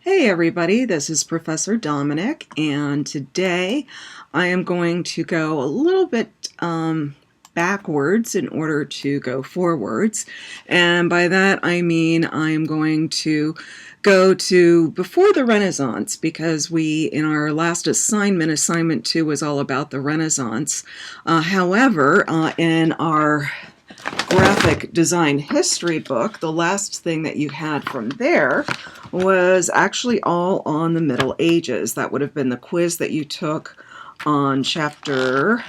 Hey everybody, this is Professor Dominic, and today I am going to go a little bit backwards in order to go forwards. And by that I mean I'm going to go to before the Renaissance, because in our last assignment 2 was all about the Renaissance. However, in our graphic design history book, the last thing that you had from there was actually all on the Middle Ages. That would have been the quiz that you took on chapter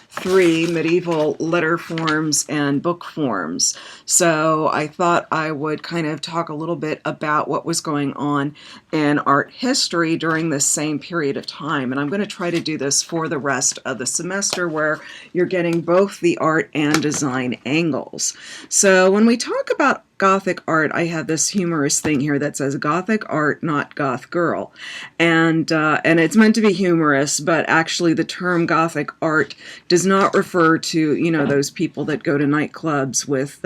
3, medieval letter forms and book forms. So I thought I would kind of talk a little bit about what was going on in art history during this same period of time. And I'm going to try to do this for the rest of the semester, where you're getting both the art and design angles. So when we talk about Gothic art, I have this humorous thing here that says Gothic art, not goth girl. And it's meant to be humorous, but actually the term Gothic art does not refer to, those people that go to nightclubs with,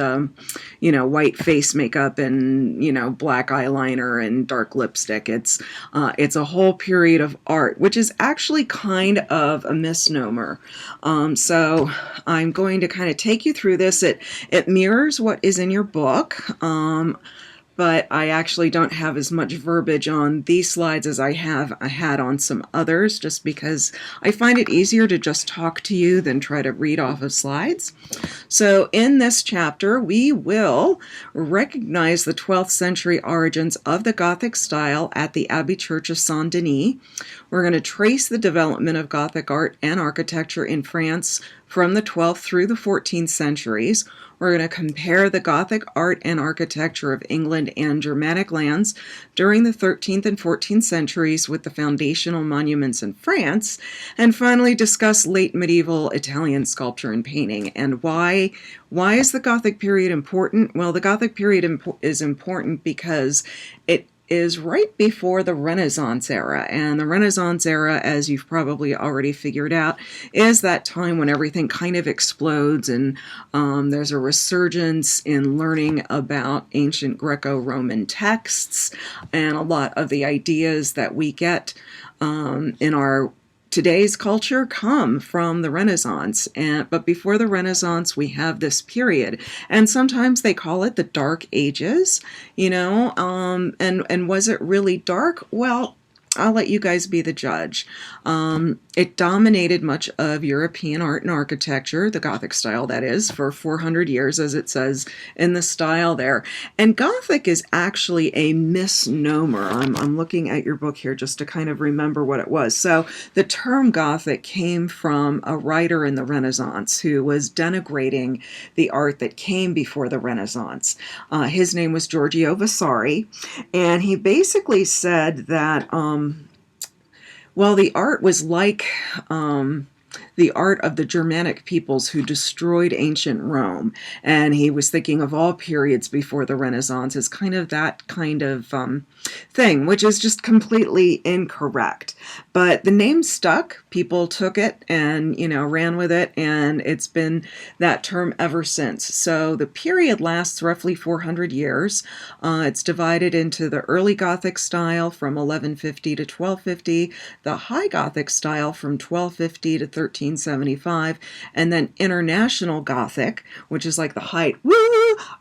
white face makeup and, black eyeliner and dark lipstick. It's a whole period of art, which is actually kind of a misnomer. So I'm going to kind of take you through this. It mirrors what is in your book. But I actually don't have as much verbiage on these slides as I had on some others, just because I find it easier to just talk to you than try to read off of slides. So in this chapter, we will recognize the 12th century origins of the Gothic style at the Abbey Church of Saint-Denis. We're going to trace the development of Gothic art and architecture in France from the 12th through the 14th centuries. We're going to compare the Gothic art and architecture of England and Germanic lands during the 13th and 14th centuries with the foundational monuments in France, and finally discuss late medieval Italian sculpture and painting. And why is the Gothic period important? Well, the Gothic period is important because it is right before the Renaissance era. And the Renaissance era, as you've probably already figured out, is that time when everything kind of explodes, and there's a resurgence in learning about ancient Greco-Roman texts, and a lot of the ideas that we get in our today's culture come from the Renaissance. But before the Renaissance, we have this period, and sometimes they call it the Dark Ages, and was it really dark? Well, I'll let you guys be the judge. It dominated much of European art and architecture, the Gothic style that is, for 400 years, as it says in the style there. And Gothic is actually a misnomer. I'm looking at your book here just to kind of remember what it was. So the term Gothic came from a writer in the Renaissance who was denigrating the art that came before the Renaissance. His name was Giorgio Vasari, and he basically said that the art was like the art of the Germanic peoples who destroyed ancient Rome. And he was thinking of all periods before the Renaissance as kind of that kind of thing, which is just completely incorrect. But the name stuck. People took it and, ran with it, and it's been that term ever since. So the period lasts roughly 400 years. It's divided into the early Gothic style from 1150 to 1250, the High Gothic style from 1250 to 1375, and then International Gothic, which is like the height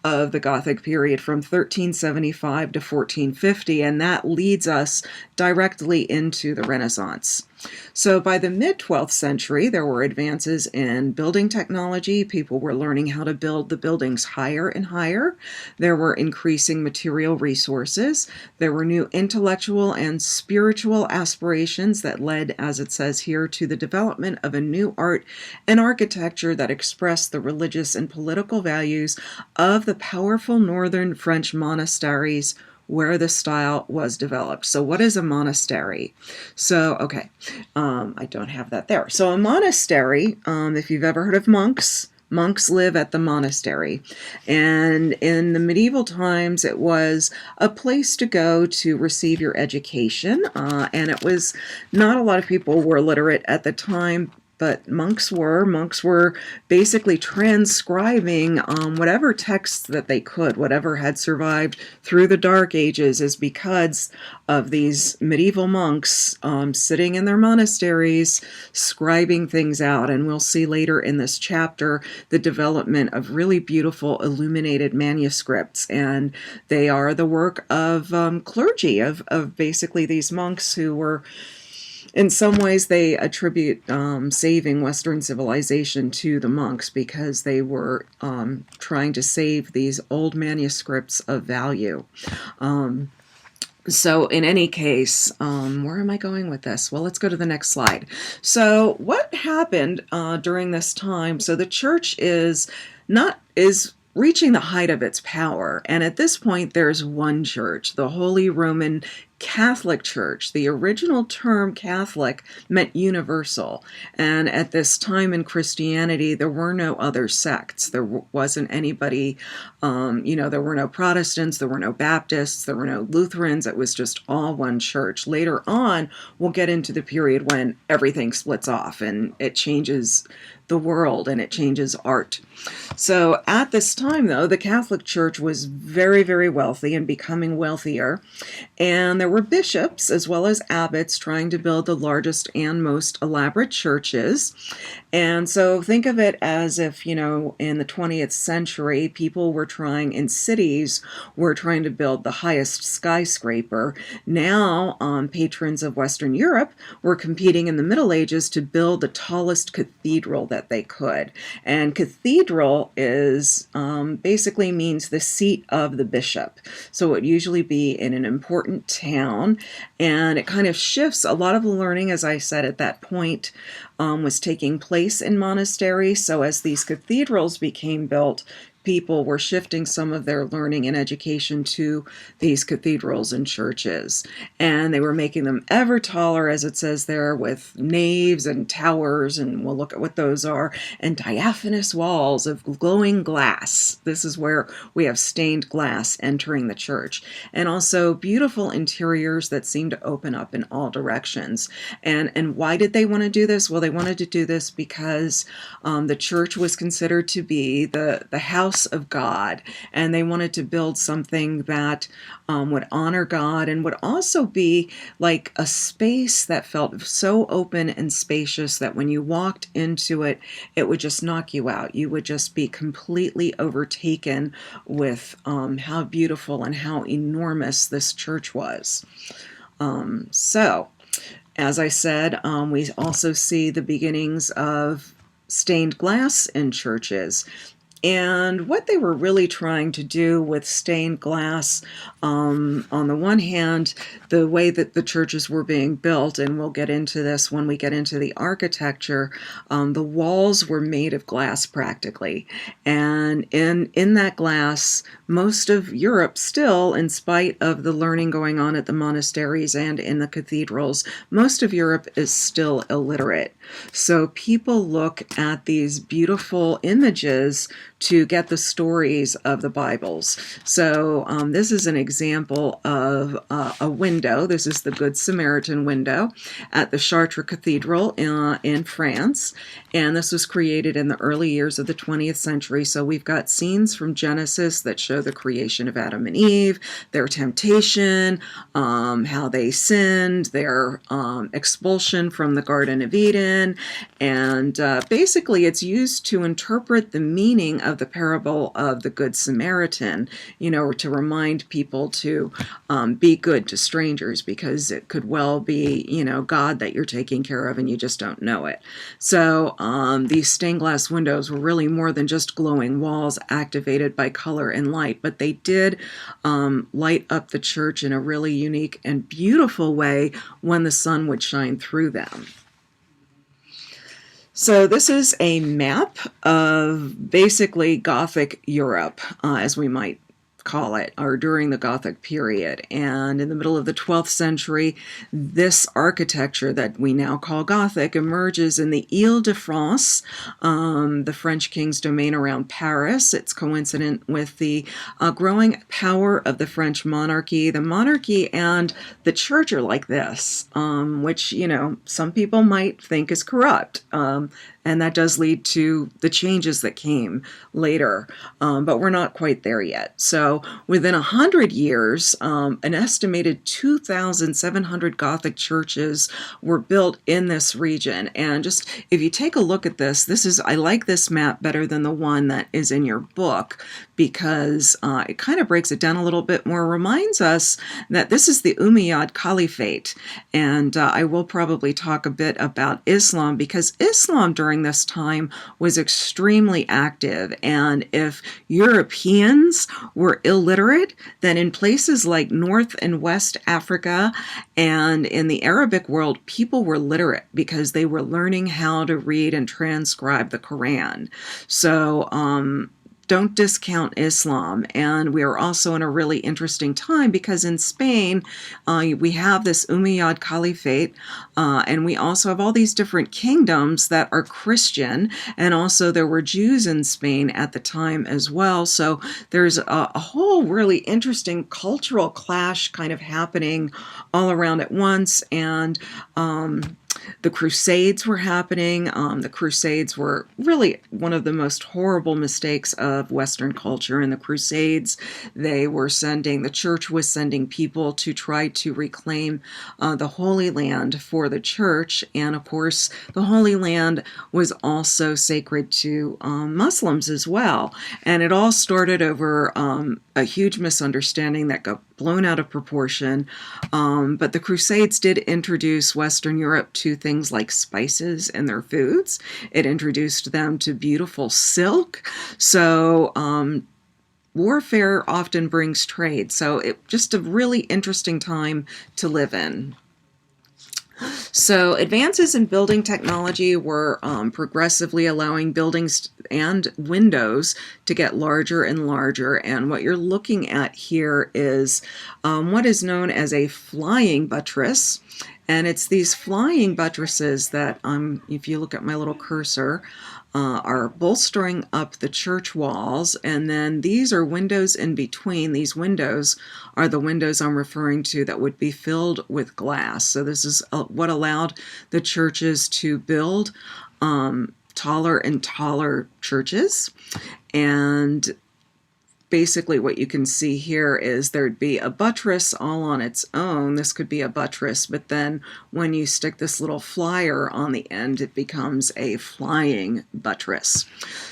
of the Gothic period, from 1375 to 1450, and that leads us directly into the Renaissance. So by the mid-12th century, there were advances in building technology. People were learning how to build the buildings higher and higher. There were increasing material resources. There were new intellectual and spiritual aspirations that led, as it says here, to the development of a new art and architecture that expressed the religious and political values of the powerful northern French monasteries where the style was developed. So what is a monastery? So, okay, I don't have that there. So a monastery, if you've ever heard of monks live at the monastery. And in the medieval times, it was a place to go to receive your education. And it was not a lot of people were literate at the time, but monks were basically transcribing whatever texts that they could, whatever had survived through the Dark Ages, is because of these medieval monks sitting in their monasteries, scribing things out. And we'll see later in this chapter the development of really beautiful illuminated manuscripts, and they are the work of clergy, of basically these monks who were, in some ways, they attribute saving Western civilization to the monks, because they were trying to save these old manuscripts of value. So in any case, where am I going with this? Well, let's go to the next slide. So what happened during this time? So the church is reaching the height of its power. And at this point, there's one church, the Holy Roman Catholic Church. The original term Catholic meant universal. And at this time in Christianity, there were no other sects. There wasn't anybody, there were no Protestants, there were no Baptists, there were no Lutherans. It was just all one church. Later on, we'll get into the period when everything splits off and it changes the world and it changes art. So at this time, though, the Catholic Church was very, very wealthy and becoming wealthier. And there were bishops as well as abbots trying to build the largest and most elaborate churches. And so think of it as if, in the 20th century, people were trying, in cities, were trying to build the highest skyscraper. Now, patrons of Western Europe were competing in the Middle Ages to build the tallest cathedral that they could. And cathedral is basically means the seat of the bishop. So it would usually be in an important town, and it kind of shifts. A lot of the learning, as I said at that point, was taking place in monasteries. So as these cathedrals became built, people were shifting some of their learning and education to these cathedrals and churches. And they were making them ever taller, as it says there, with naves and towers, and we'll look at what those are, and diaphanous walls of glowing glass. This is where we have stained glass entering the church. And also beautiful interiors that seem to open up in all directions. And why did they want to do this? Well, they wanted to do this because the church was considered to be the house of God, and they wanted to build something that would honor God and would also be like a space that felt so open and spacious that when you walked into it, it would just knock you out. You would just be completely overtaken with how beautiful and how enormous this church was. So, as I said, we also see the beginnings of stained glass in churches. And what they were really trying to do with stained glass, on the one hand, the way that the churches were being built, and we'll get into this when we get into the architecture, the walls were made of glass practically. And in that glass, most of Europe still, in spite of the learning going on at the monasteries and in the cathedrals, most of Europe is still illiterate. So people look at these beautiful images to get the stories of the Bibles. So this is an example of a window. This is the Good Samaritan window at the Chartres Cathedral in France. And this was created in the early years of the 20th century. So we've got scenes from Genesis that show the creation of Adam and Eve, their temptation, how they sinned, their expulsion from the Garden of Eden. And basically it's used to interpret the meaning of the parable of the Good Samaritan, to remind people to be good to strangers, because it could well be, God that you're taking care of and you just don't know it. So these stained glass windows were really more than just glowing walls activated by color and light, but they did light up the church in a really unique and beautiful way when the sun would shine through them. So this is a map of basically Gothic Europe, as we might call it, or during the Gothic period. And in the middle of the 12th century, this architecture that we now call Gothic emerges in the Ile-de-France, the French king's domain around Paris. It's coincident with the growing power of the French monarchy. The monarchy and the church are like this, which, some people might think is corrupt. And that does lead to the changes that came later, but we're not quite there yet. So within 100 years, an estimated 2,700 Gothic churches were built in this region. And just if you take a look at this, I like this map better than the one that is in your book, because it kind of breaks it down a little bit more, reminds us that this is the Umayyad Caliphate. And I will probably talk a bit about Islam, because Islam during this time was extremely active. And if Europeans were illiterate, then in places like North and West Africa and in the Arabic world, people were literate because they were learning how to read and transcribe the Quran. So, don't discount Islam. And we are also in a really interesting time because in Spain, we have this Umayyad Caliphate, and we also have all these different kingdoms that are Christian, and also there were Jews in Spain at the time as well. So there's a whole really interesting cultural clash kind of happening all around at once. And the Crusades were happening. The Crusades were really one of the most horrible mistakes of Western culture. In the Crusades, the church was sending people to try to reclaim the Holy Land for the church. And of course, the Holy Land was also sacred to Muslims as well. And it all started over a huge misunderstanding that got blown out of proportion. But the Crusades did introduce Western Europe to things like spices in their foods. It introduced them to beautiful silk. So warfare often brings trade. So it just a really interesting time to live in. So advances in building technology were progressively allowing buildings and windows to get larger and larger. And what you're looking at here is what is known as a flying buttress. And it's these flying buttresses that, if you look at my little cursor, are bolstering up the church walls, and then these are windows in between. These windows are the windows I'm referring to that would be filled with glass. So this is what allowed the churches to build taller and taller churches. And basically what you can see here is there'd be a buttress all on its own. This could be a buttress, but then when you stick this little flyer on the end, it becomes a flying buttress.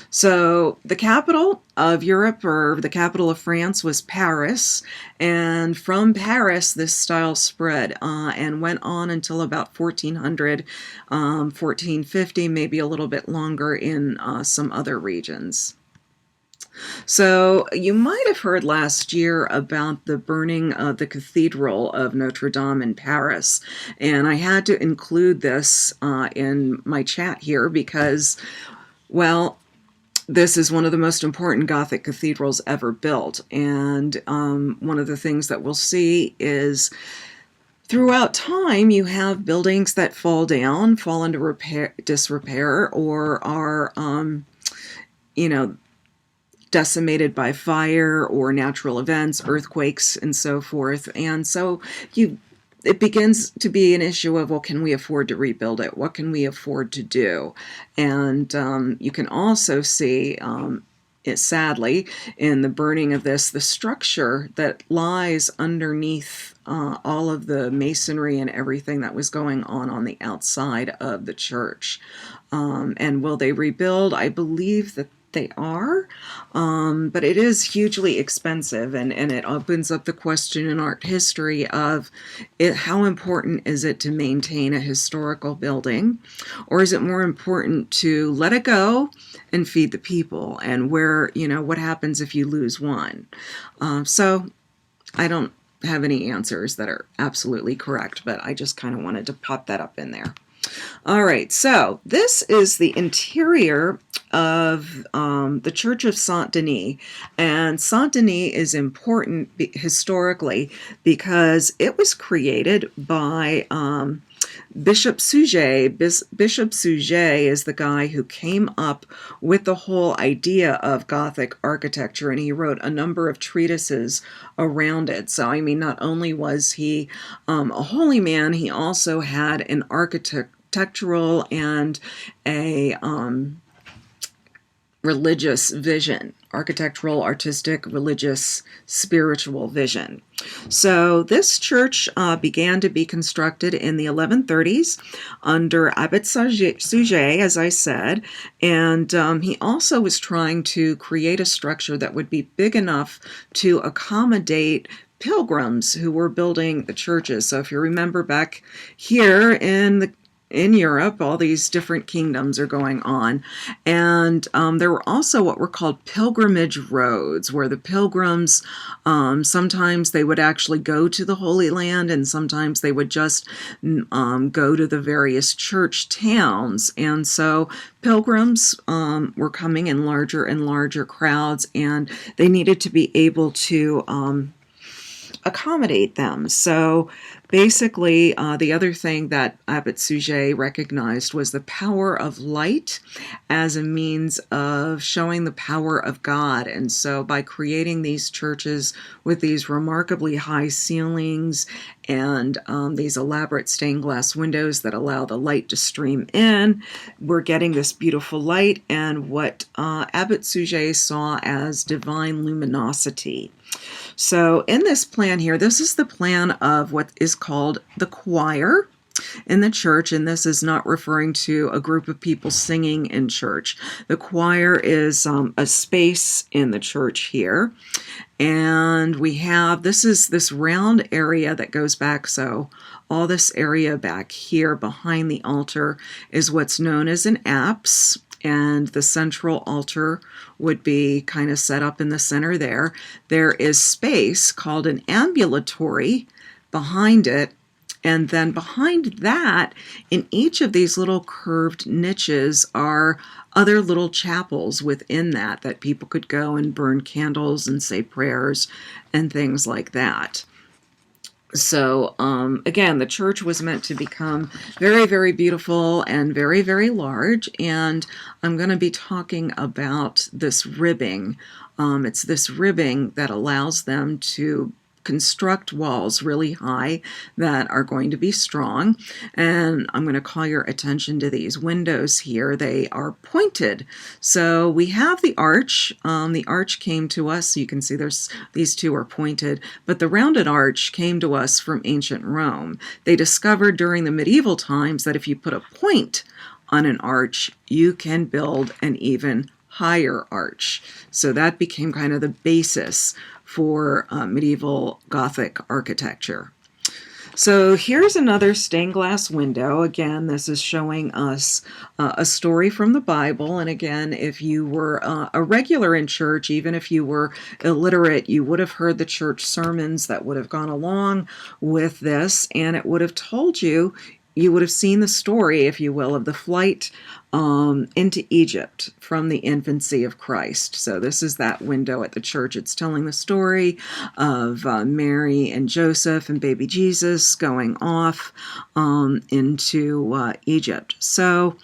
So the capital of Europe, or the capital of France, was Paris. And from Paris, this style spread and went on until about 1400, 1450, maybe a little bit longer in some other regions. So you might have heard last year about the burning of the Cathedral of Notre Dame in Paris. And I had to include this in my chat here because, well, this is one of the most important Gothic cathedrals ever built. And one of the things that we'll see is throughout time, you have buildings that fall down, fall into disrepair, or are, decimated by fire or natural events, earthquakes, and so forth. And so it begins to be an issue of, well, can we afford to rebuild it? What can we afford to do? And you can also see, sadly, in the burning of this, the structure that lies underneath all of the masonry and everything that was going on the outside of the church. And will they rebuild? I believe that they are, but it is hugely expensive, and it opens up the question in art history of how important is it to maintain a historical building, or is it more important to let it go and feed the people, and what happens if you lose one? So I don't have any answers that are absolutely correct, but I just kind of wanted to pop that up in there. All right, so this is the interior of the Church of Saint Denis, and Saint Denis is important historically because it was created by Bishop Suger. Bishop Suger is the guy who came up with the whole idea of Gothic architecture, and he wrote a number of treatises around it. So, I mean, not only was he a holy man, he also had an architectural and a religious vision, architectural, artistic, religious, spiritual vision. So this church began to be constructed in the 1130s under Abbot Suger, as I said, and he also was trying to create a structure that would be big enough to accommodate pilgrims who were building the churches. So if you remember back here in Europe, all these different kingdoms are going on. And there were also what were called pilgrimage roads, where the pilgrims, sometimes they would actually go to the Holy Land, and sometimes they would just go to the various church towns. And so pilgrims were coming in larger and larger crowds, and they needed to be able to accommodate them. So basically, the other thing that Abbot Suger recognized was the power of light as a means of showing the power of God. And so by creating these churches with these remarkably high ceilings and these elaborate stained glass windows that allow the light to stream in, we're getting this beautiful light and what Abbot Suger saw as divine luminosity. So in this plan here, this is the plan of what is called the choir in the church, and this is not referring to a group of people singing in church. The choir is a space in the church here, and we have, this is this round area that goes back, so all this area back here behind the altar is what's known as an apse, and the central altar would be kind of set up in the center there. There is space called an ambulatory behind it, and then behind that, in each of these little curved niches are other little chapels within that people could go and burn candles and say prayers and things like that. So again, the church was meant to become very, very beautiful and very, very large. And I'm going to be talking about this ribbing. It's this ribbing that allows them to construct walls really high that are going to be strong. And I'm going to call your attention to these windows here. They are pointed. So we have the arch. The arch came to us. You can see there's these two are pointed, but the rounded arch came to us from ancient Rome. They discovered during the medieval times that if you put a point on an arch, you can build an even higher arch. So that became kind of the basis for medieval Gothic architecture. So here's another stained glass window. Again, this is showing us a story from the Bible. And again, if you were a regular in church, even if you were illiterate, you would have heard the church sermons that would have gone along with this, and it would have told you, you would have seen the story, if you will, of the flight into Egypt from the infancy of Christ. So this is that window at the church. It's telling the story of Mary and Joseph and baby Jesus going off into Egypt. So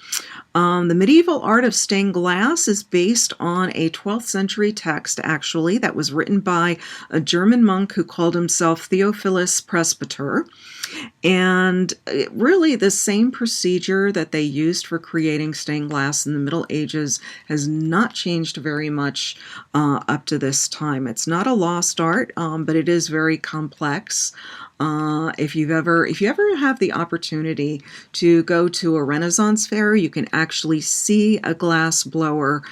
the medieval art of stained glass is based on a 12th century text, actually, that was written by a German monk who called himself Theophilus Presbyter. And really the same procedure that they used for creating stained glass in the Middle Ages has not changed very much up to this time. It's not a lost art, but it is very complex. If you ever have the opportunity to go to a Renaissance fair, you can actually see a glass blower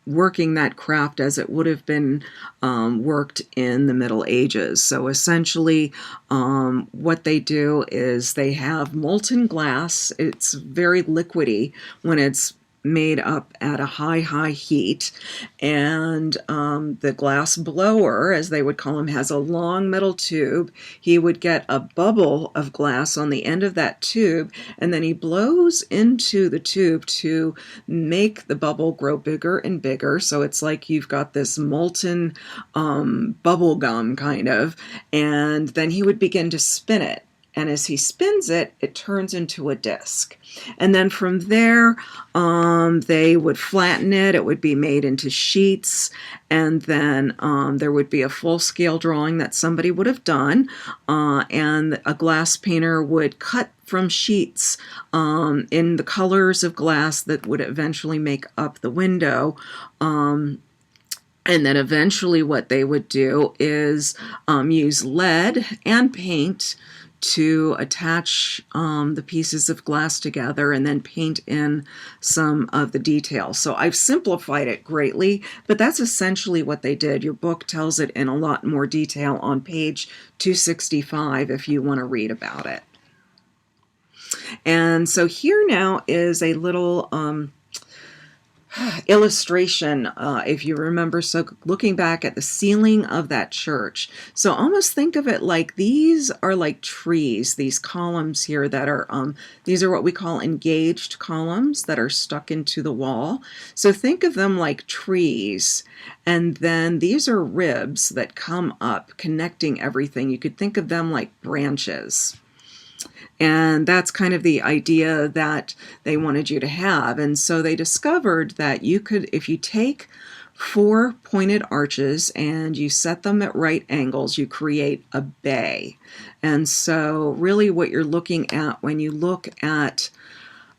working that craft as it would have been worked in the Middle Ages. So essentially what they do is they have molten glass. It's very liquidy when it's made up at a high heat, and the glass blower, as they would call him, has a long metal tube. He would get a bubble of glass on the end of that tube, and then he blows into the tube to make the bubble grow bigger and bigger. So it's like you've got this molten bubble gum kind of, and then he would begin to spin it. And as he spins it, it turns into a disc. And then from there, they would flatten it. It would be made into sheets. And then there would be a full-scale drawing that somebody would have done. And a glass painter would cut from sheets in the colors of glass that would eventually make up the window. And then eventually what they would do is use lead and paint to attach the pieces of glass together and then paint in some of the details. So I've simplified it greatly, but that's essentially what they did. Your book tells it in a lot more detail on page 265 if you want to read about it. And so here now is a little illustration, if you remember, so looking back at the ceiling of that church. So almost think of it like these are like trees, these columns here that are, these are what we call engaged columns that are stuck into the wall. So think of them like trees, and then these are ribs that come up connecting everything. You could think of them like branches. And that's kind of the idea that they wanted you to have. And so they discovered that you could, if you take 4 pointed arches and you set them at right angles, you create a bay. And so really what you're looking at when you look at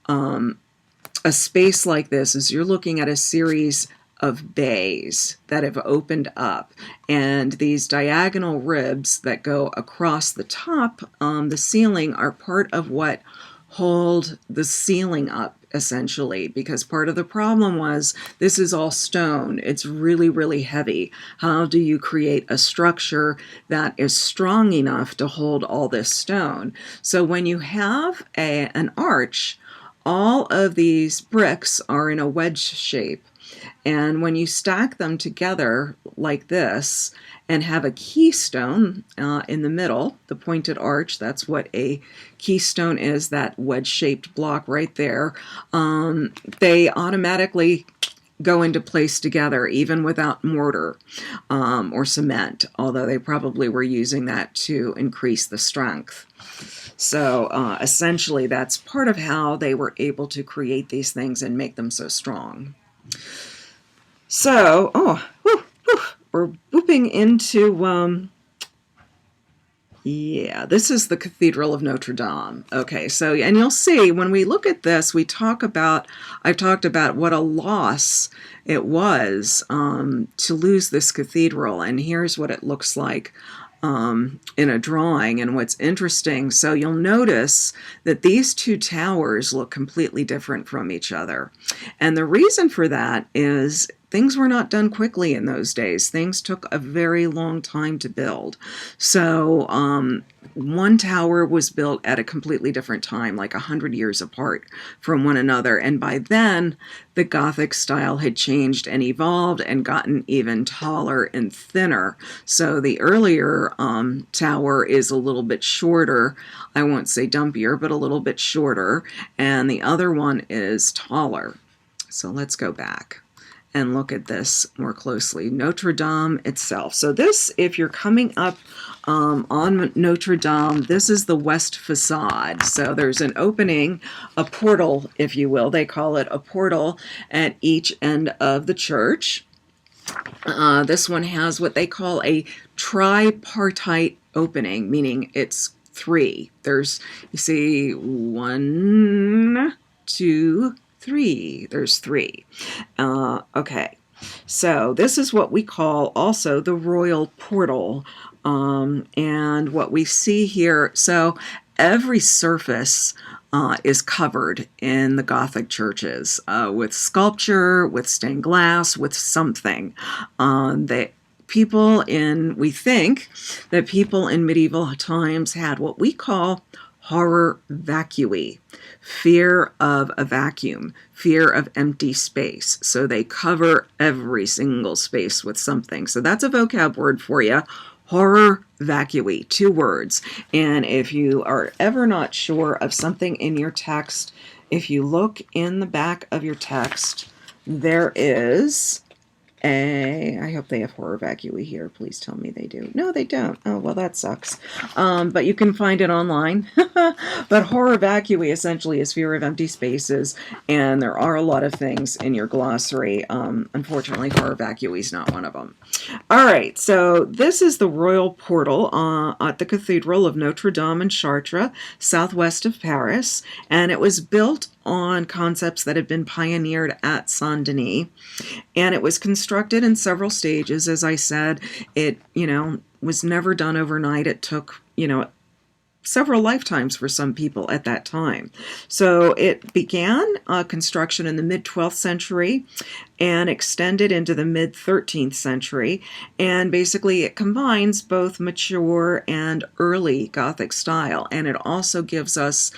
a space like this is you're looking at a series of bays that have opened up, and these diagonal ribs that go across the top, the ceiling, are part of what hold the ceiling up, essentially, because part of the problem was this is all stone. It's really heavy. How do you create a structure that is strong enough to hold all this stone? So when you have an arch, all of these bricks are in a wedge shape. And when you stack them together like this and have a keystone in the middle, the pointed arch, that's what a keystone is, that wedge-shaped block right there, they automatically go into place together even without mortar or cement, although they probably were using that to increase the strength. So essentially that's part of how they were able to create these things and make them so strong. So, we're whooping into, yeah, this is the Cathedral of Notre Dame. Okay, so, and you'll see when we look at this, I've talked about what a loss it was to lose this cathedral, and here's what it looks like in a drawing. And what's interesting, so you'll notice that these two towers look completely different from each other. And the reason for that is things were not done quickly in those days. Things took a very long time to build. So one tower was built at a completely different time, like 100 years apart from one another. And by then, the Gothic style had changed and evolved and gotten even taller and thinner. So the earlier tower is a little bit shorter. I won't say dumpier, but a little bit shorter. And the other one is taller. So let's go back and look at this more closely. Notre Dame itself. So this, if you're coming up on Notre Dame, this is the west facade. So there's an opening, a portal, if you will. They call it a portal at each end of the church. This one has what they call a tripartite opening, meaning it's 3. There's, you see, 1, 2, 3. There's 3. Okay, so this is what we call also the royal portal. And what we see here, so every surface is covered in the Gothic churches with sculpture, with stained glass, with something. We think that people in medieval times had what we call horror vacui, fear of a vacuum, fear of empty space. So they cover every single space with something. So that's a vocab word for you. Horror vacui, 2 words. And if you are ever not sure of something in your text, if you look in the back of your text, there is I hope they have horror vacui here. Please tell me they do. No, they don't. Oh, well, that sucks. But you can find it online. But horror vacui essentially is fear of empty spaces, and there are a lot of things in your glossary. Unfortunately, horror vacui is not one of them. All right, so this is the royal portal at the Cathedral of Notre Dame in Chartres, southwest of Paris, and it was built on concepts that had been pioneered at Saint-Denis, and it was constructed in several stages. As I said, it, was never done overnight. It took, several lifetimes for some people at that time. So it began construction in the mid-12th century and extended into the mid-13th century. And basically it combines both mature and early Gothic style. And it also gives us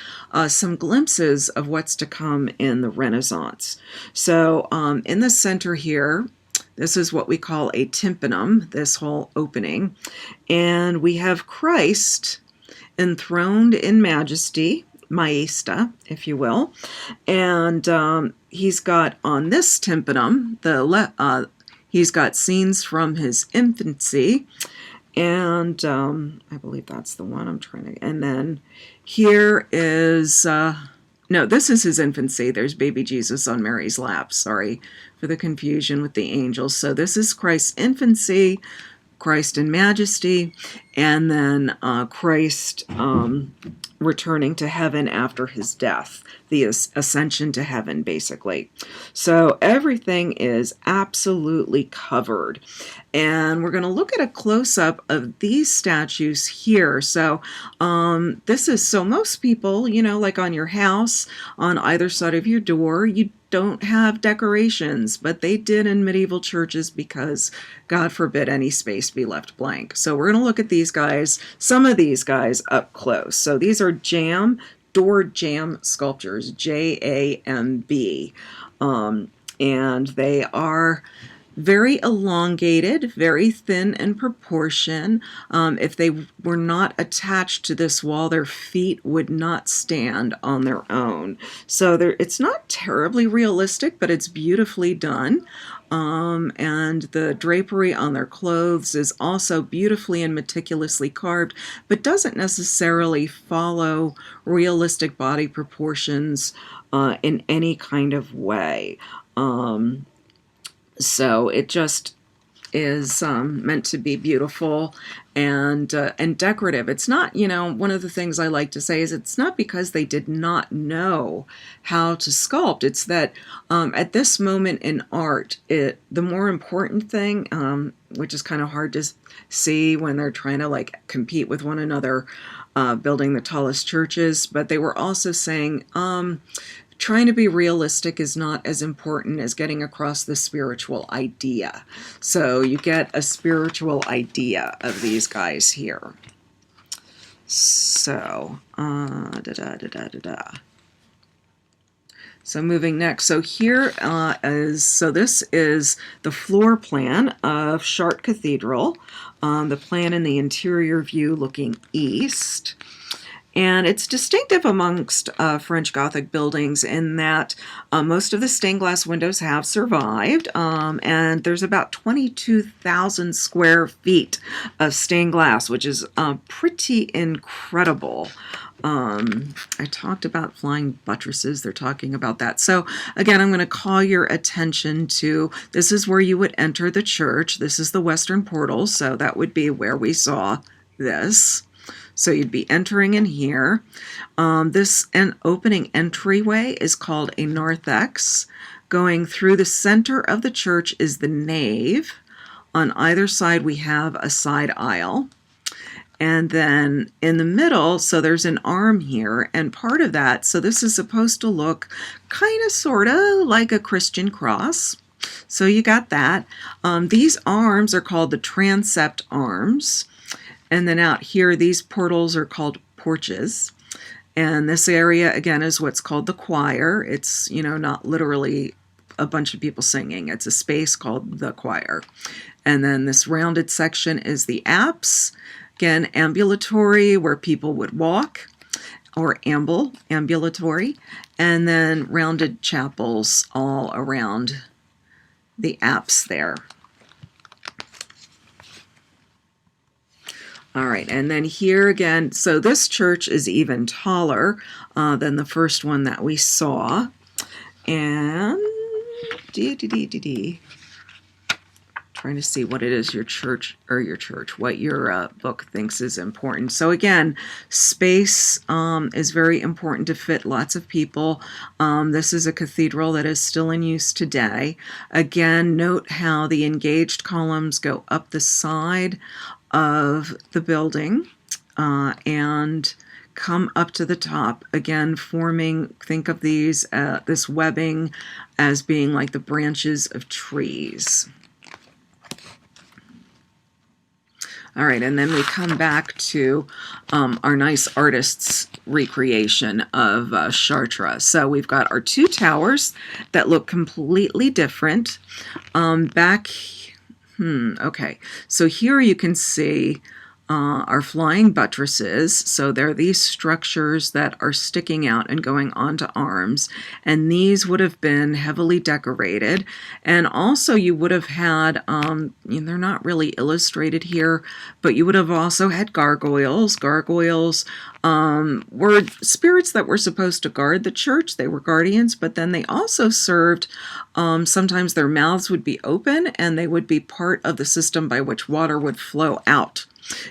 some glimpses of what's to come in the Renaissance. So in the center here, this is what we call a tympanum, this whole opening. And we have Christ enthroned in majesty, maesta, if you will, and he's got on this tympanum he's got scenes from his infancy, and I believe that's the one I'm trying to. And then here is no, this is his infancy. There's baby Jesus on Mary's lap. Sorry for the confusion with the angels. So this is Christ's infancy, Christ in majesty, and then Christ returning to heaven after his death, the ascension to heaven, basically. So everything is absolutely covered. And we're going to look at a close-up of these statues here. So this is, so most people, like on your house, on either side of your door, you don't have decorations, but they did in medieval churches because, God forbid, any space be left blank. So we're going to look at these guys, some of these guys up close. So these are door jamb sculptures, J-A-M-B, and they are very elongated, very thin in proportion. If they were not attached to this wall, their feet would not stand on their own. So it's not terribly realistic, but it's beautifully done. And the drapery on their clothes is also beautifully and meticulously carved, but doesn't necessarily follow realistic body proportions in any kind of way. So it just is meant to be beautiful and decorative. It's not, one of the things I like to say is it's not because they did not know how to sculpt. It's that at this moment in art, the more important thing, which is kind of hard to see when they're trying to compete with one another, building the tallest churches, but they were also saying, trying to be realistic is not as important as getting across the spiritual idea. So you get a spiritual idea of these guys here. So, So moving next. So here this is the floor plan of Chartres Cathedral. The plan in the interior view looking east. And it's distinctive amongst French Gothic buildings in that most of the stained glass windows have survived, and there's about 22,000 square feet of stained glass, which is pretty incredible. I talked about flying buttresses. They're talking about that. So again, I'm going to call your attention to, this is where you would enter the church. This is the western portal, so that would be where we saw this. So you'd be entering in here. This opening entryway is called a narthex. Going through the center of the church is the nave. On either side we have a side aisle. And then in the middle, so there's an arm here, and part of that, so this is supposed to look kind of sort of like a Christian cross. So you got that. These arms are called the transept arms. And then out here, these portals are called porches. And this area, again, is what's called the choir. It's, not literally a bunch of people singing. It's a space called the choir. And then this rounded section is the apse. Again, ambulatory, where people would walk, or ambulatory. And then rounded chapels all around the apse there. All right, and then here again, so this church is even taller than the first one that we saw. And trying to see what it is what your book thinks is important. So again, space is very important to fit lots of people. This is a cathedral that is still in use today. Again, note how the engaged columns go up the side of the building and come up to the top, again forming, think of these, this webbing as being like the branches of trees. All right, and then we come back to our nice artist's recreation of Chartres. So we've got our two towers that look completely different. Okay, so here you can see our flying buttresses. So they're these structures that are sticking out and going onto arms, and these would have been heavily decorated. And also you would have had, they're not really illustrated here, but you would have also had gargoyles. Gargoyles were spirits that were supposed to guard the church. They were guardians, but then they also served, sometimes their mouths would be open and they would be part of the system by which water would flow out.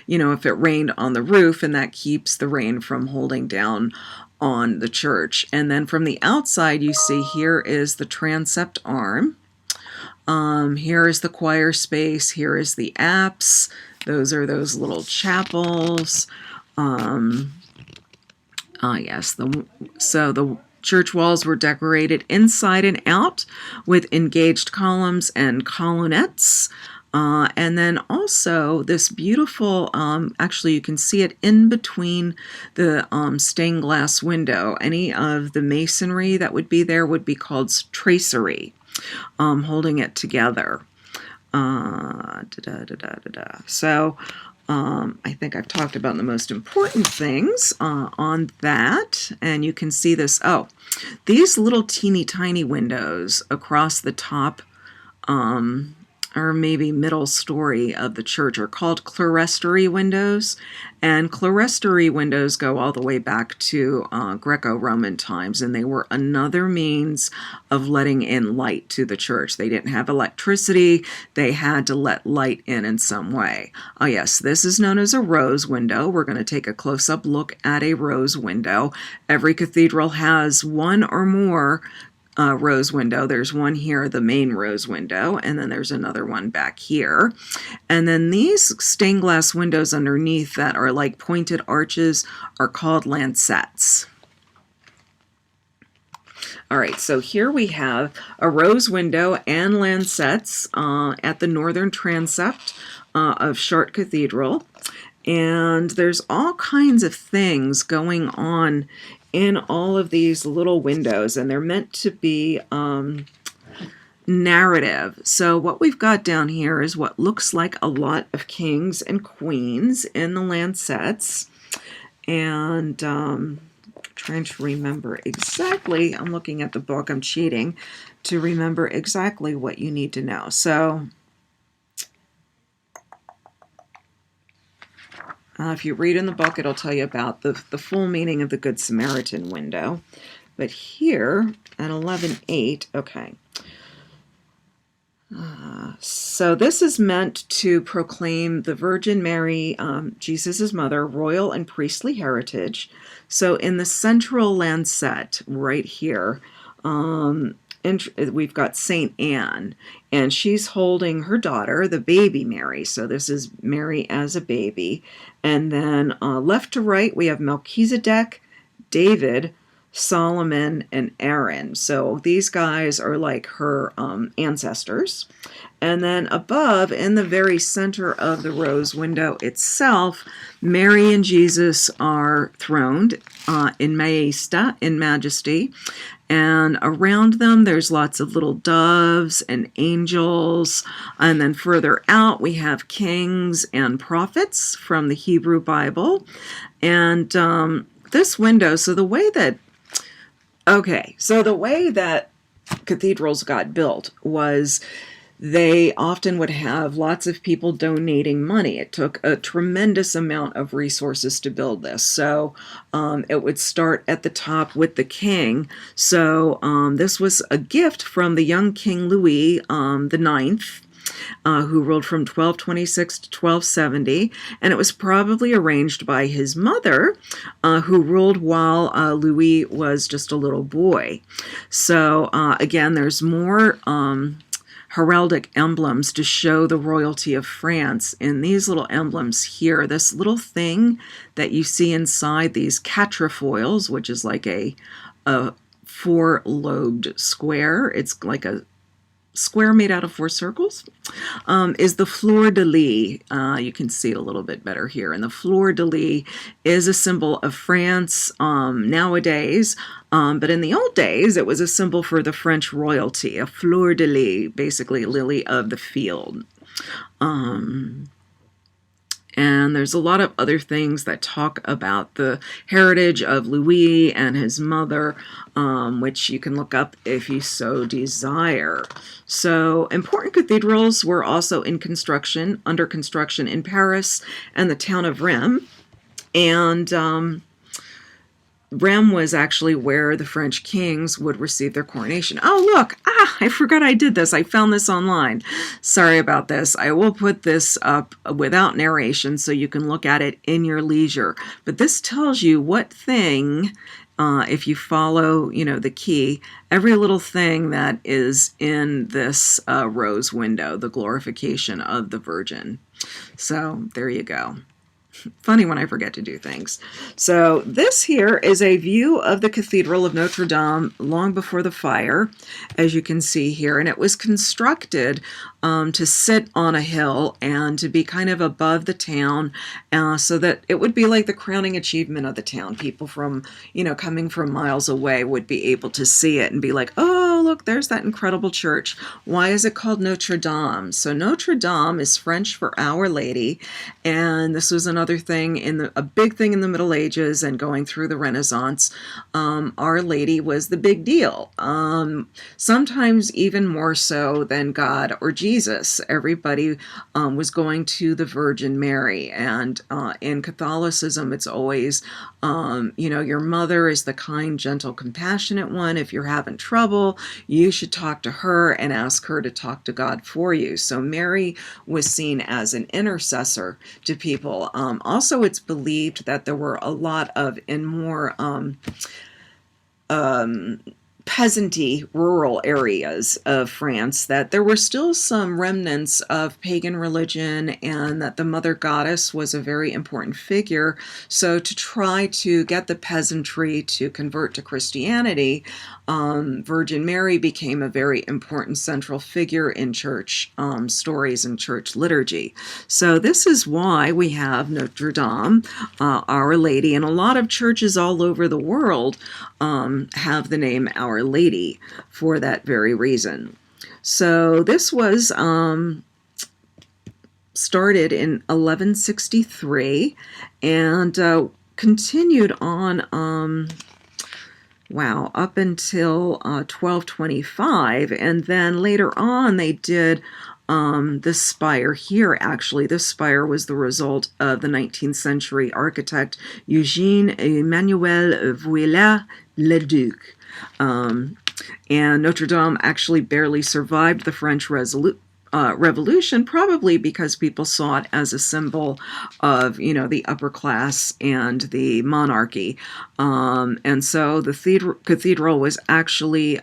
If it rained on the roof, and that keeps the rain from holding down on the church. And then from the outside, you see here is the transept arm. Here is the choir space. Here is the apse. Those are those little chapels. Yes. So the church walls were decorated inside and out with engaged columns and colonnettes. And then also this beautiful, actually you can see it in between the stained glass window. Any of the masonry that would be there would be called tracery, holding it together. So I think I've talked about the most important things on that. And you can see this, these little teeny tiny windows across the top or maybe middle story of the church are called clerestory windows. And clerestory windows go all the way back to Greco-Roman times, and they were another means of letting in light to the church. They didn't have electricity. They had to let light in some way. Oh yes, this is known as a rose window. We're going to take a close-up look at a rose window. Every cathedral has one or more rose window. There's one here, the main rose window, and then there's another one back here. And then these stained glass windows underneath that are like pointed arches are called lancettes. All right, so here we have a rose window and lancettes at the northern transept of Chartres Cathedral. And there's all kinds of things going on in all of these little windows, and they're meant to be narrative. So what we've got down here is what looks like a lot of kings and queens in the lancettes. And trying to remember exactly, I'm looking at the book, I'm cheating to remember exactly what you need to know. So if you read in the book, it'll tell you about the full meaning of the Good Samaritan window. But here at 11:8, okay. So this is meant to proclaim the Virgin Mary, Jesus' mother, royal and priestly heritage. So in the central lancette right here, we've got Saint Anne, and she's holding her daughter, the baby Mary. So this is Mary as a baby. And then left to right, we have Melchizedek, David, Solomon, and Aaron. So these guys are like her ancestors. And then above, in the very center of the rose window itself, Mary and Jesus are throned in Maesta, in majesty. And around them, there's lots of little doves and angels. And then further out, we have kings and prophets from the Hebrew Bible. And this window, so the way that cathedrals got built was they often would have lots of people donating money. It took a tremendous amount of resources to build this. So it would start at the top with the king. So this was a gift from the young King Louis the Ninth, who ruled from 1226 to 1270, and it was probably arranged by his mother, who ruled while Louis was just a little boy. So again, there's more heraldic emblems to show the royalty of France in these little emblems here. This little thing that you see inside these quatrefoils, which is like a four-lobed square. It's like a square made out of four circles, is the fleur-de-lis. You can see it a little bit better here. And the fleur-de-lis is a symbol of France nowadays, but in the old days, it was a symbol for the French royalty, a fleur-de-lis, basically a lily of the field. And there's a lot of other things that talk about the heritage of Louis and his mother, which you can look up if you so desire. So important cathedrals were also under construction in Paris and the town of Reims. And Reims was actually where the French kings would receive their coronation. Oh, look! I forgot I did this. I found this online. Sorry about this. I will put this up without narration so you can look at it in your leisure. But this tells you what thing, if you follow, the key, every little thing that is in this rose window, the glorification of the Virgin. So there you go. Funny when I forget to do things. So this here is a view of the Cathedral of Notre Dame long before the fire, as you can see here. And it was constructed to sit on a hill and to be kind of above the town, so that it would be like the crowning achievement of the town. People from, coming from miles away would be able to see it and be like, oh, look, there's that incredible church. Why is it called Notre Dame? So Notre Dame is French for Our Lady, and this was another thing a big thing in the Middle Ages and going through the Renaissance. Our Lady was the big deal. Sometimes even more so than God or Jesus. Everybody was going to the Virgin Mary, and in Catholicism, it's always, your mother is the kind, gentle, compassionate one. If you're having trouble, you should talk to her and ask her to talk to God for you. So Mary was seen as an intercessor to people. Also, it's believed that there were a lot of, in more peasanty rural areas of France, that there were still some remnants of pagan religion, and that the mother goddess was a very important figure. So to try to get the peasantry to convert to Christianity, Virgin Mary became a very important central figure in church stories and church liturgy. So this is why we have Notre Dame, Our Lady, and a lot of churches all over the world have the name Our Lady for that very reason. So this was started in 1163 and continued on up until 1225, and then later on they did this spire here. Actually, this spire was the result of the 19th century architect Eugène Emmanuel Viollet-le-Duc. And Notre Dame actually barely survived the French Revolution, probably because people saw it as a symbol of, the upper class and the monarchy. And so the cathedral was actually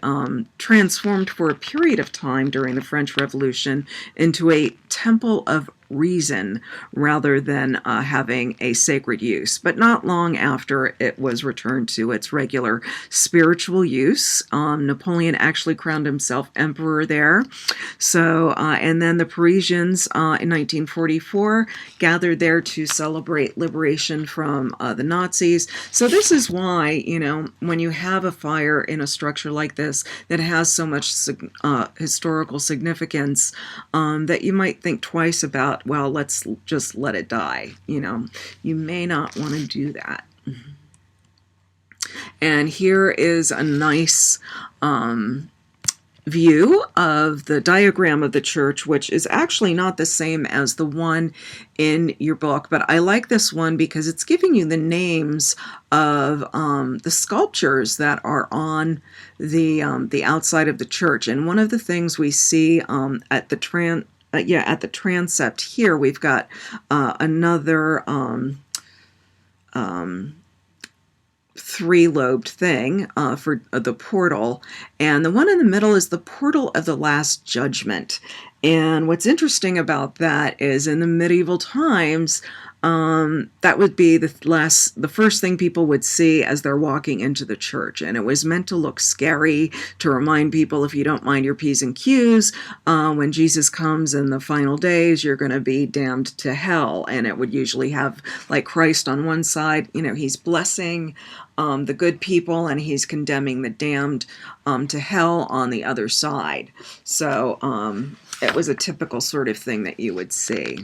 transformed for a period of time during the French Revolution into a temple of reason rather than having a sacred use. But not long after, it was returned to its regular spiritual use. Napoleon actually crowned himself emperor there. So, and then the Parisians in 1944 gathered there to celebrate liberation from the Nazis. So this is why, when you have a fire in a structure like this that has so much historical significance, that you might think twice about, well, let's just let it die. You may not want to do that. And here is a nice view of the diagram of the church, which is actually not the same as the one in your book, but I like this one because it's giving you the names of the sculptures that are on the outside of the church. And one of the things we see at the transept here, we've got another three-lobed thing for the portal, and the one in the middle is the portal of the Last Judgment. And what's interesting about that is in the medieval times, that would be the first thing people would see as they're walking into the church. And it was meant to look scary, to remind people, if you don't mind your P's and Q's, when Jesus comes in the final days, you're going to be damned to hell. And it would usually have like Christ on one side, he's blessing the good people, and he's condemning the damned to hell on the other side. So it was a typical sort of thing that you would see.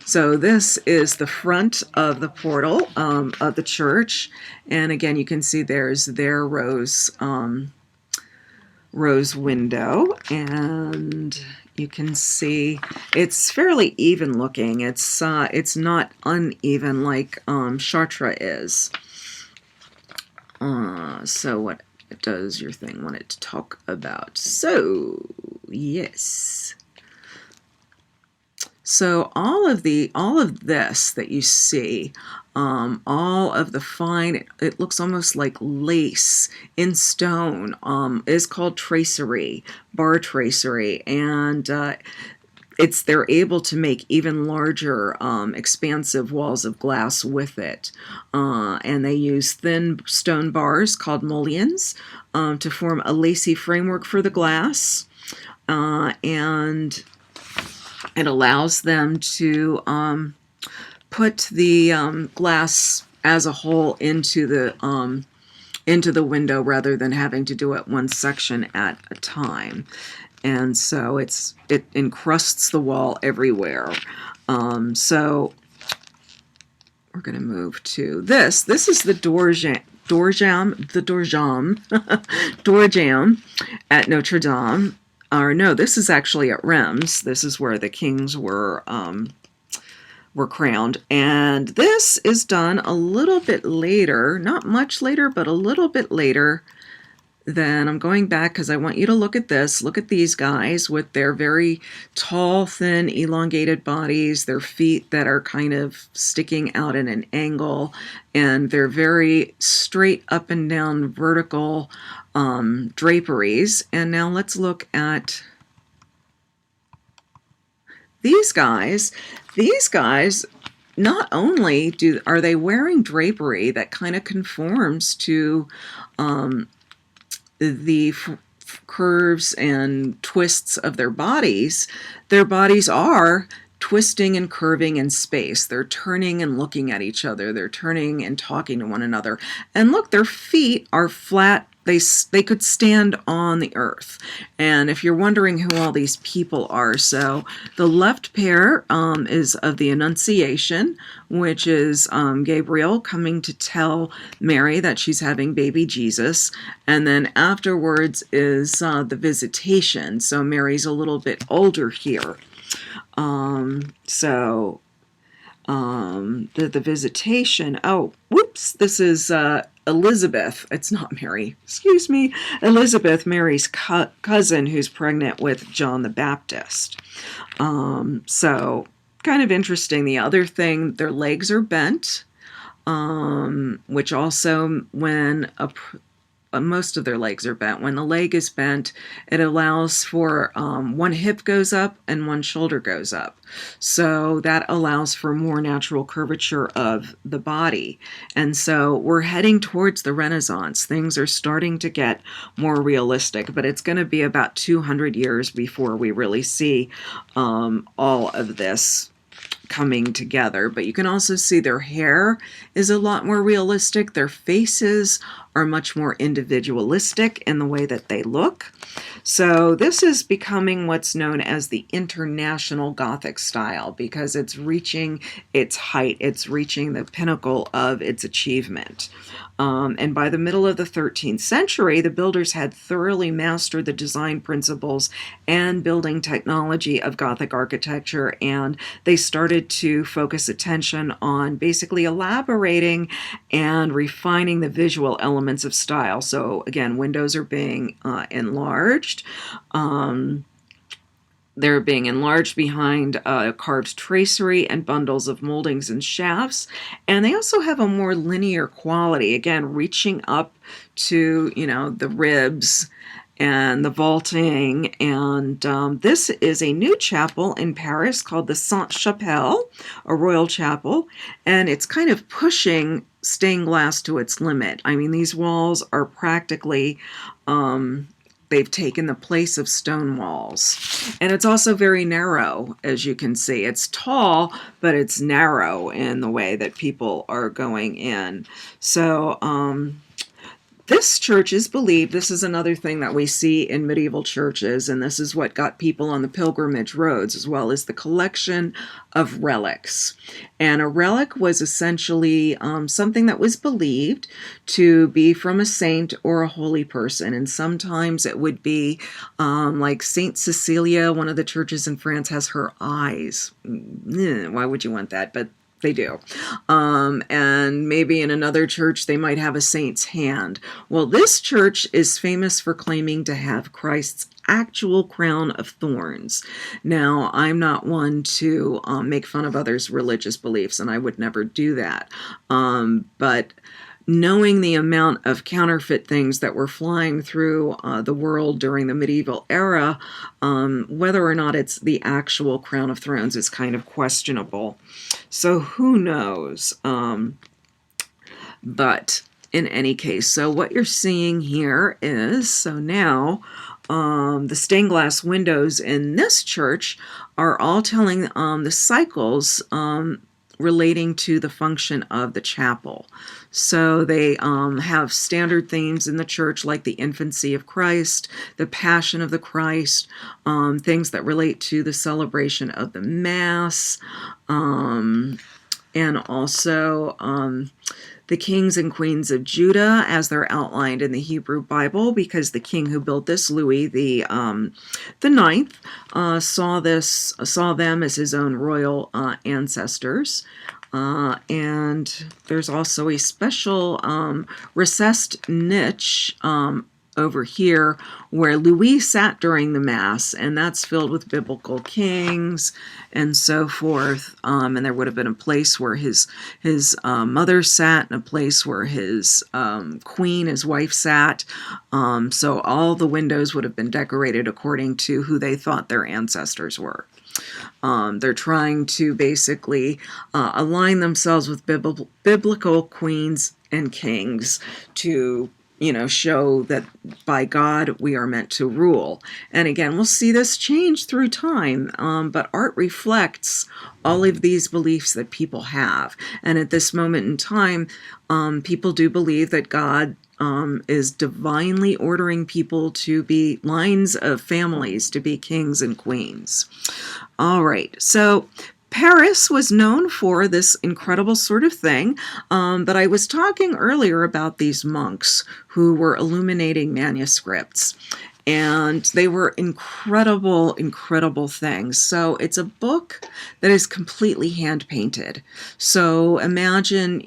So this is the front of the portal of the church, and again you can see there's their rose window, and you can see it's fairly even looking. It's not uneven like Chartres is. So what does your thing want it to talk about? So yes. So all of this that you see, all of the fine, it looks almost like lace in stone, is called tracery, bar tracery, and they're able to make even larger, expansive walls of glass with it, and they use thin stone bars called mullions to form a lacy framework for the glass, and it allows them to put the glass as a whole into the window rather than having to do it one section at a time. And so it encrusts the wall everywhere. So we're going to move to this. This is the door jamb at Notre Dame. Or no, this is actually at Reims. This is where the kings were crowned. And this is done a little bit later, not much later, but a little bit later. Then I'm going back because I want you to look at this. Look at these guys with their very tall, thin, elongated bodies, their feet that are kind of sticking out at an angle, and their very straight up and down vertical draperies. And now let's look at these guys. These guys, not only are they wearing drapery that kind of conforms to the curves and twists of their bodies are twisting and curving in space. They're turning and looking at each other. They're turning and talking to one another. And look, their feet are flat. They could stand on the earth. And if you're wondering who all these people are, so the left pair is of the Annunciation, which is Gabriel coming to tell Mary that she's having baby Jesus. And then afterwards is the Visitation. So Mary's a little bit older here. The Visitation. Oh, whoops! This is Elizabeth. It's not Mary. Excuse me. Elizabeth, Mary's cousin, who's pregnant with John the Baptist. So kind of interesting. The other thing, their legs are bent, which also when most of their legs are bent. When the leg is bent, it allows for one hip goes up and one shoulder goes up. So that allows for more natural curvature of the body. And so we're heading towards the Renaissance. Things are starting to get more realistic, but it's going to be about 200 years before we really see all of this coming together. But you can also see their hair is a lot more realistic. Their faces are much more individualistic in the way that they look. So this is becoming what's known as the International Gothic style, because it's reaching its height. It's reaching the pinnacle of its achievement. And by the middle of the 13th century, the builders had thoroughly mastered the design principles and building technology of Gothic architecture, and they started to focus attention on basically elaborating and refining the visual elements of style. So again, windows are being enlarged. They're being enlarged behind carved tracery and bundles of moldings and shafts. And they also have a more linear quality, again, reaching up to, the ribs and the vaulting. And this is a new chapel in Paris called the Sainte-Chapelle, a royal chapel. And it's kind of pushing stained glass to its limit. I mean, these walls are practically... they've taken the place of stone walls. And it's also very narrow, as you can see. It's tall, but it's narrow in the way that people are going in. So this church is believed, this is another thing that we see in medieval churches, and this is what got people on the pilgrimage roads, as well as the collection of relics. And a relic was essentially something that was believed to be from a saint or a holy person. And sometimes it would be like Saint Cecilia. One of the churches in France has her eyes. Why would you want that? But they do. And maybe in another church they might have a saint's hand. Well, this church is famous for claiming to have Christ's actual crown of thorns. Now, I'm not one to make fun of others' religious beliefs, and I would never do that. But knowing the amount of counterfeit things that were flying through the world during the medieval era, whether or not it's the actual crown of thorns is kind of questionable. So who knows? But in any case, so what you're seeing here is, so now the stained glass windows in this church are all telling the cycles relating to the function of the chapel. So they have standard themes in the church, like the infancy of Christ, the passion of the Christ, things that relate to the celebration of the Mass, and also the kings and queens of Judah, as they're outlined in the Hebrew Bible, because the king who built this, Louis the Ninth, saw them as his own royal ancestors. And there's also a special recessed niche over here where Louis sat during the Mass, and that's filled with biblical kings and so forth. And there would have been a place where his mother sat, and a place where his queen, his wife, sat. So all the windows would have been decorated according to who they thought their ancestors were. They're trying to basically align themselves with biblical queens and kings to show that by God we are meant to rule. And again, we'll see this change through time, but art reflects all of these beliefs that people have. And at this moment in time, people do believe that God is divinely ordering people to be lines of families, to be kings and queens. All right, so Paris was known for this incredible sort of thing, but I was talking earlier about these monks who were illuminating manuscripts, and they were incredible, incredible things. So it's a book that is completely hand-painted. So imagine,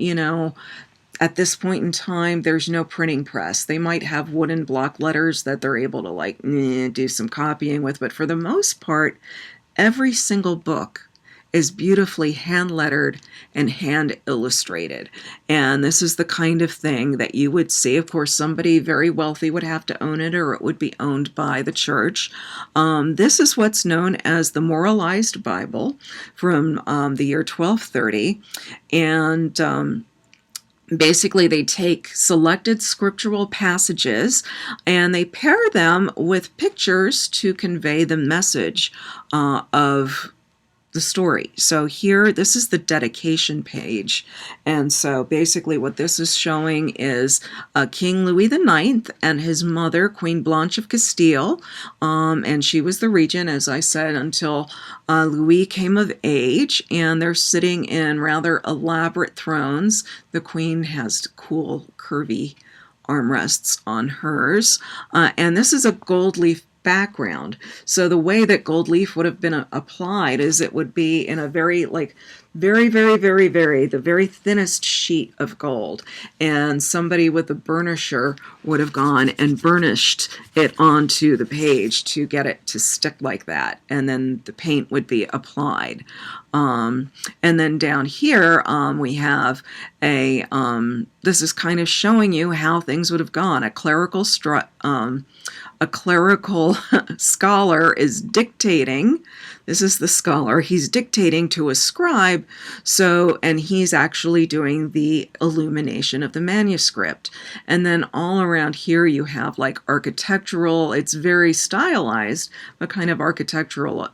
at this point in time, there's no printing press. They might have wooden block letters that they're able to do some copying with, but for the most part, every single book is beautifully hand lettered and hand illustrated. And this is the kind of thing that you would see. Of course, somebody very wealthy would have to own it, or it would be owned by the church. This is what's known as the Moralized Bible from the year 1230. And basically, they take selected scriptural passages and they pair them with pictures to convey the message of the story. So here, this is the dedication page. And so basically what this is showing is King Louis IX and his mother, Queen Blanche of Castile. And she was the regent, as I said, until Louis came of age. And they're sitting in rather elaborate thrones. The queen has cool, curvy armrests on hers. And this is a gold leaf background. So the way that gold leaf would have been applied is it would be in a very, the very thinnest sheet of gold. And somebody with a burnisher would have gone and burnished it onto the page to get it to stick like that. And then the paint would be applied. And then down here, we have this is kind of showing you how things would have gone. A clerical scholar is dictating. This is the scholar. He's dictating to a scribe. And he's actually doing the illumination of the manuscript. And then all around here you have like architectural, it's very stylized, but kind of architectural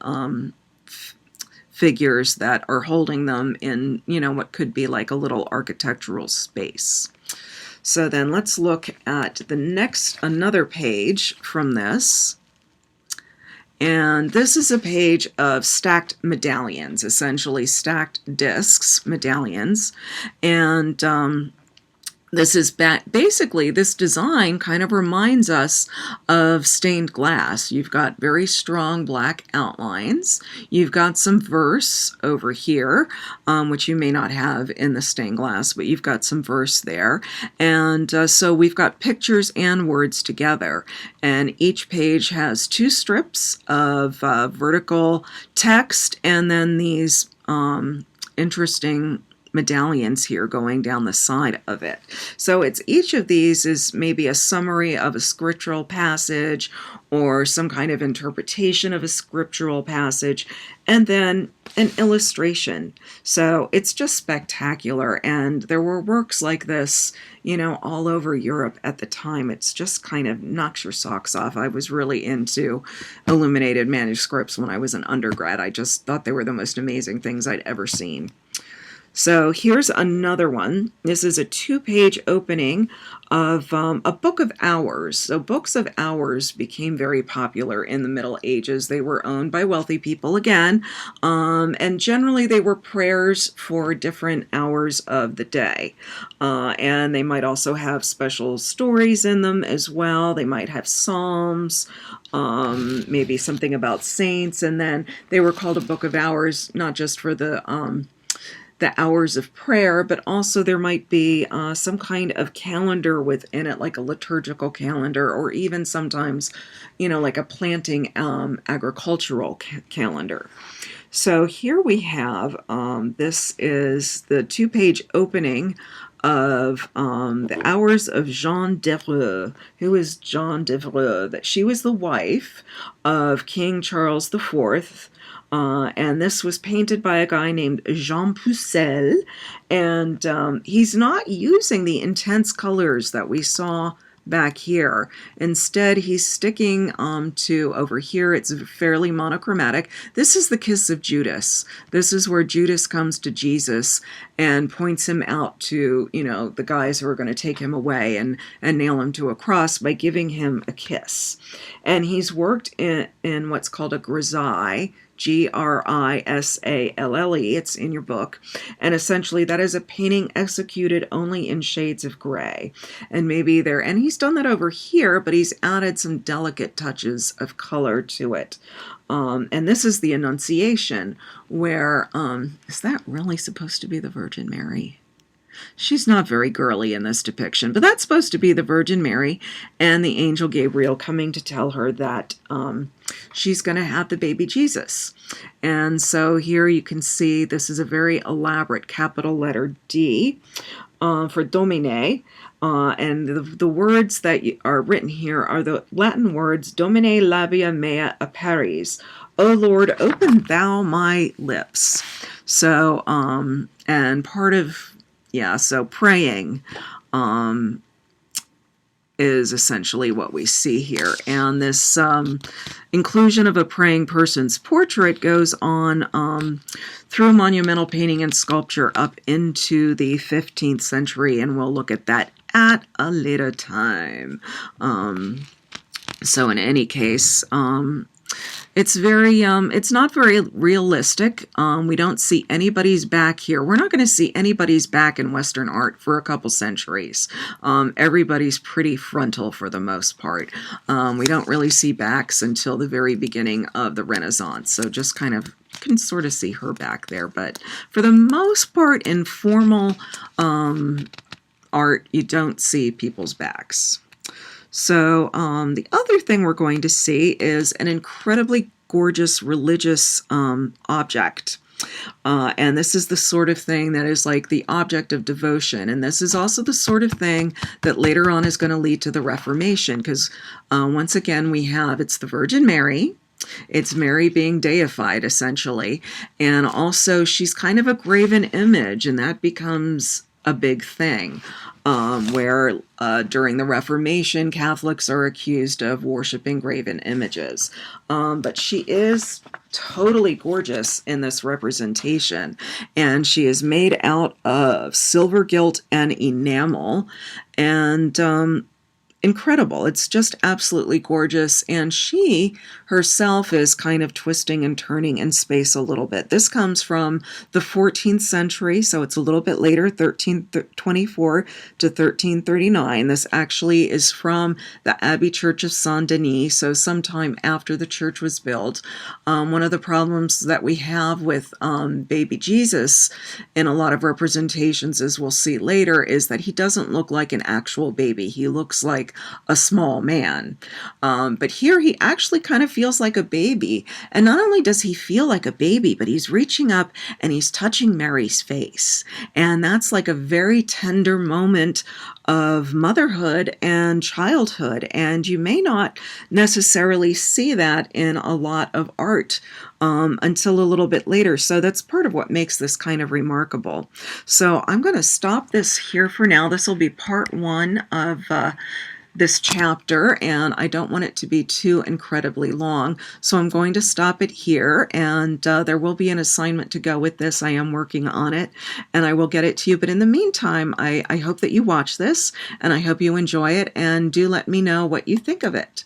figures that are holding them in, what could be like a little architectural space. So then let's look at another page from this. And this is a page of stacked medallions, essentially stacked discs, medallions. And this is basically, this design kind of reminds us of stained glass. You've got very strong black outlines. You've got some verse over here, which you may not have in the stained glass, but you've got some verse there. And so we've got pictures and words together. And each page has 2 strips of vertical text, and then these interesting medallions here going down the side of it. So each of these is maybe a summary of a scriptural passage or some kind of interpretation of a scriptural passage, and then an illustration. So it's just spectacular. And there were works like this, all over Europe at the time. It's just kind of knocks your socks off. I was really into illuminated manuscripts when I was an undergrad. I just thought they were the most amazing things I'd ever seen. So here's another one. This is a 2-page opening of a Book of Hours. So books of hours became very popular in the Middle Ages. They were owned by wealthy people again, and generally they were prayers for different hours of the day. And they might also have special stories in them as well. They might have psalms, maybe something about saints, and then they were called a Book of Hours, not just for the hours of prayer, but also there might be some kind of calendar within it, like a liturgical calendar, or even sometimes, like a planting agricultural calendar. So here we have, this is the 2-page opening of the Hours of Jeanne d'Evreux. Who is Jeanne d'Evreux? That she was the wife of King Charles IV. And this was painted by a guy named Jean Pucelle, and he's not using the intense colors that we saw back here. Instead, he's sticking to over here. It's fairly monochromatic. This is the Kiss of Judas. This is where Judas comes to Jesus and points him out to, the guys who are going to take him away and nail him to a cross by giving him a kiss. And he's worked in what's called a grisaille, Grisalle. It's in your book. And essentially that is a painting executed only in shades of gray. And he's done that over here, but he's added some delicate touches of color to it. And this is the Annunciation, where, is that really supposed to be the Virgin Mary? she's not very girly in this depiction, but that's supposed to be the Virgin Mary and the angel Gabriel coming to tell her that she's going to have the baby Jesus. And so here you can see this is a very elaborate capital letter D for Domine. And the words that are written here are the Latin words Domine labia mea aperis. O Lord, open thou my lips. So, and part of, so praying is essentially what we see here. And this inclusion of a praying person's portrait goes on through monumental painting and sculpture up into the 15th century, and we'll look at that at a later time. So in any case, it's not very realistic. We don't see anybody's back here. We're not going to see anybody's back in Western art for a couple centuries. Everybody's pretty frontal for the most part. We don't really see backs until the very beginning of the Renaissance. So just kind of can sort of see her back there. But for the most part, in formal art, you don't see people's backs. So the other thing we're going to see is an incredibly gorgeous religious object. And this is the sort of thing that is like the object of devotion. And this is also the sort of thing that later on is going to lead to the Reformation. Because once again, it's the Virgin Mary. It's Mary being deified, essentially. And also she's kind of a graven image, and that becomes a big thing. Where during the Reformation, Catholics are accused of worshiping graven images. But she is totally gorgeous in this representation, and she is made out of silver gilt and enamel, and incredible. It's just absolutely gorgeous, and she herself is kind of twisting and turning in space a little bit. This comes from the 14th century, so it's a little bit later, 1324 to 1339. This actually is from the Abbey Church of Saint Denis, so sometime after the church was built. One of the problems that we have with baby Jesus in a lot of representations, as we'll see later, is that he doesn't look like an actual baby. He looks like a small man. But here he actually kind of feels like a baby. And not only does he feel like a baby, but he's reaching up and he's touching Mary's face. And that's like a very tender moment of motherhood and childhood. And you may not necessarily see that in a lot of art until a little bit later. So that's part of what makes this kind of remarkable. So I'm going to stop this here for now. This will be part one of this chapter, and I don't want it to be too incredibly long, so I'm going to stop it here, and there will be an assignment to go with this. I am working on it, and I will get it to you, but in the meantime, I hope that you watch this, and I hope you enjoy it, and do let me know what you think of it.